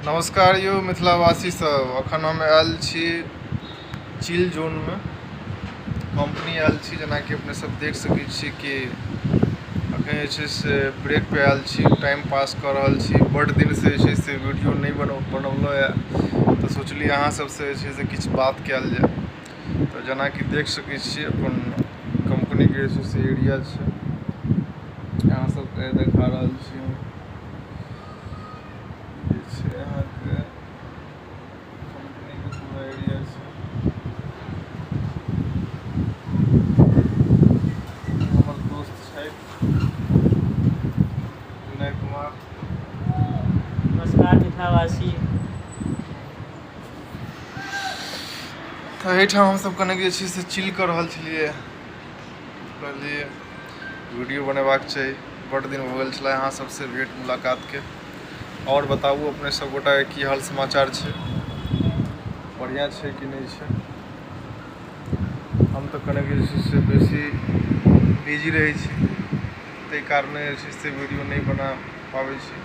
नमस्कार यौ मिथिलावासी सब। अखन हम आयल छी चिल जोन में कंपनी आयल छी। जेना कि अपने सब देख सकै छी कि अखन जे छै से ब्रेक पे आयल छी, टाइम पास कर रहल छी। बड़ दिन से जे छै से वीडियो नहीं बनौलो है, तो सोचलिए अहाँ सबसे जे छै से किछु बात कयल जाए। तो जेना कि देख सकै छी अपन कंपनी के जे छै से एरिया छै, अहाँ सबके देखा रहल छी हम। यहाँ के कंपनी के पूरा एरिया छै। हमर दोस्त छै विनय कुमार। नमस्कार मिथिलावासी। तो एहिठाम हमसब कने जे छै से चिल कर रहल छलिए। कहलिए वीडियो बनेबाक चाही, बड़ दिन हो गेल छलै अहाँ सबसे भेंट मुलाकात के। और बताबू अपने सब गोटा के की हाल समाचार छै, बढ़िया छै कि नहीं छै? हम तो कने जे छै से बेसी बिजी रहै छी, ताहि कारणे जे छै से वीडियो नहीं बना पाबै छी।